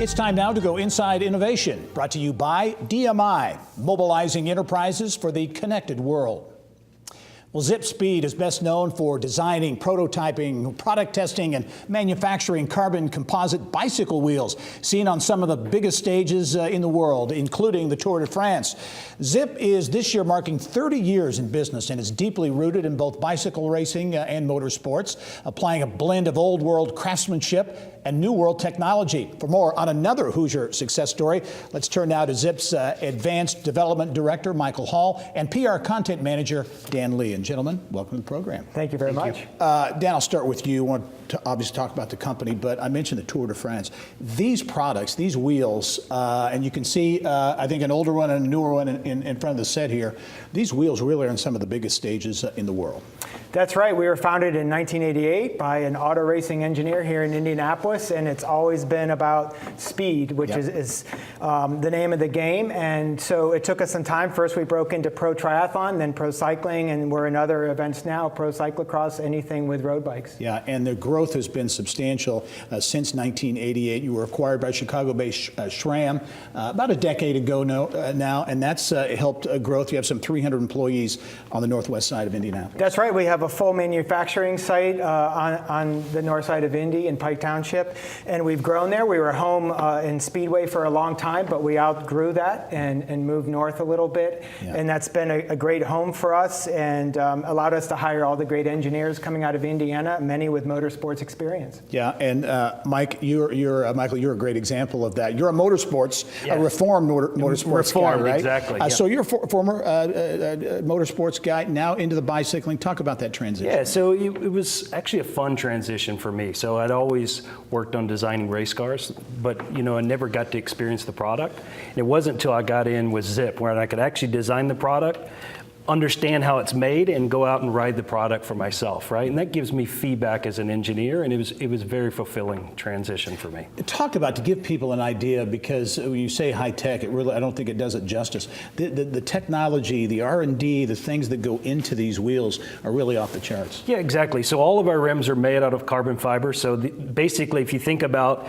It's time now to go inside innovation, brought to you by DMI, mobilizing enterprises for the connected world. Well, Zipp Speed is best known for designing, prototyping, product testing, and manufacturing carbon composite bicycle wheels seen on some of the biggest stages in the world, including the Tour de France. Zipp is this year marking 30 years in business and is deeply rooted in both bicycle racing and motorsports, applying a blend of old world craftsmanship and new world technology. For more on another Hoosier success story, let's turn now to Zipp's Advanced Development Director, Michael Hall, and PR Content Manager, Dan Lee. And gentlemen, welcome to the program. Thank you very much. Dan, I'll start with you. I want to obviously talk about the company, but I mentioned the Tour de France. These products, these wheels, and you can see, I think, an older one and a newer one in front of the set here. These wheels really are on some of the biggest stages in the world. That's right. We were founded in 1988 by an auto racing engineer here in Indianapolis, and it's always been about speed, which is the name of the game. And so it took us some time. First, we broke into pro triathlon, then pro cycling, and we're in other events now, pro cyclocross, anything with road bikes. Yeah, and the growth has been substantial since 1988. You were acquired by Chicago-based SRAM about a decade ago now, and that's helped growth. You have some 300 employees on the northwest side of Indianapolis. That's right. We have a full manufacturing site on the north side of Indy in Pike Township, and we've grown there. We were home in Speedway for a long time, but we outgrew that and moved north a little bit, and that's been a great home for us and allowed us to hire all the great engineers coming out of Indiana, many with motorsports experience. Yeah, and Michael, you're a great example of that. You're a motorsports, a reformed motorsports guy, right? Exactly. So you're a former motorsports guy, now into the bicycling. Talk about that transition. Yeah, so it was actually a fun transition for me. So I'd always worked on designing race cars, but I never got to experience the product. And it wasn't until I got in with Zipp where I could actually design the product, understand how it's made, and go out and ride the product for myself, right? And that gives me feedback as an engineer, and it was a very fulfilling transition for me. Talk about, to give people an idea, because when you say high tech, I don't think it does it justice. The technology, the R&D, the things that go into these wheels are really off the charts. Yeah, exactly. So all of our rims are made out of carbon fiber. So basically, if you think about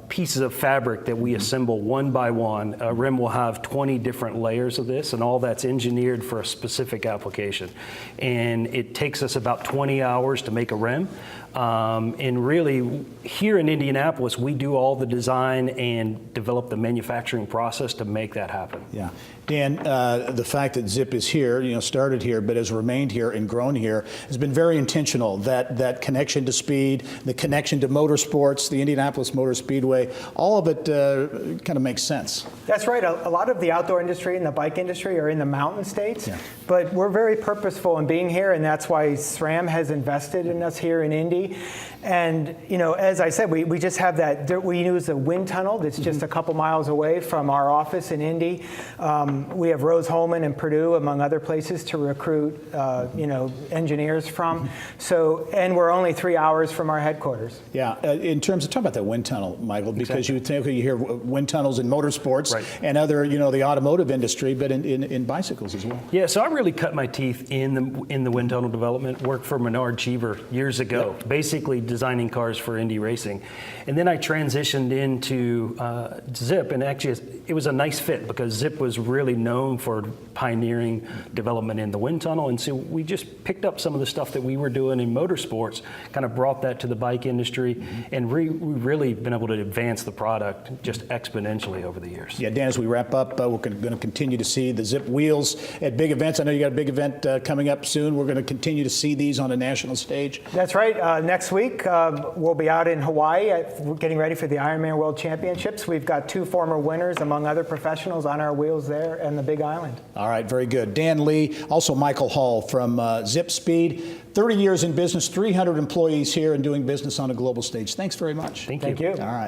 pieces of fabric that we assemble one by one, a rim will have 20 different layers of this, and all that's engineered for a specific application. And it takes us about 20 hours to make a rim. And really, here in Indianapolis, we do all the design and develop the manufacturing process to make that happen. Yeah. Dan, the fact that Zipp is here, started here, but has remained here and grown here, has been very intentional. That connection to speed, the connection to motorsports, the Indianapolis Motor Speedway, all of it kind of makes sense. That's right. A lot of the outdoor industry and the bike industry are in the mountain states, but we're very purposeful in being here, and that's why SRAM has invested in us here in Indy. And as I said, we just have that. We use a wind tunnel that's just a couple miles away from our office in Indy. We have Rose-Hulman and Purdue, among other places, to recruit engineers from. So, and we're only 3 hours from our headquarters. Yeah. In terms of, talk about that wind tunnel, Michael, because you think you hear wind tunnels in motorsports and other, the automotive industry, but in bicycles as well. Yeah. So I really cut my teeth in the wind tunnel development. Worked for Menard Cheever years ago, basically designing cars for Indy racing, and then I transitioned into Zipp, and actually it was a nice fit because Zipp was really known for pioneering development in the wind tunnel, and so we just picked up some of the stuff that we were doing in motorsports, kind of brought that to the bike industry, and we've really been able to advance the product just exponentially over the years. Yeah, Dan, as we wrap up, we're going to continue to see the Zipp wheels at big events. I know you got a big event coming up soon. We're going to continue to see these on a national stage. That's right. Next week, we'll be out in Hawaii getting ready for the Ironman World Championships. We've got 2 former winners, among other professionals, on our wheels there and the Big Island. All right, very good. Dan Lee, also Michael Hall from Zipp Speed. 30 years in business, 300 employees here and doing business on a global stage. Thanks very much. Thank you. All right.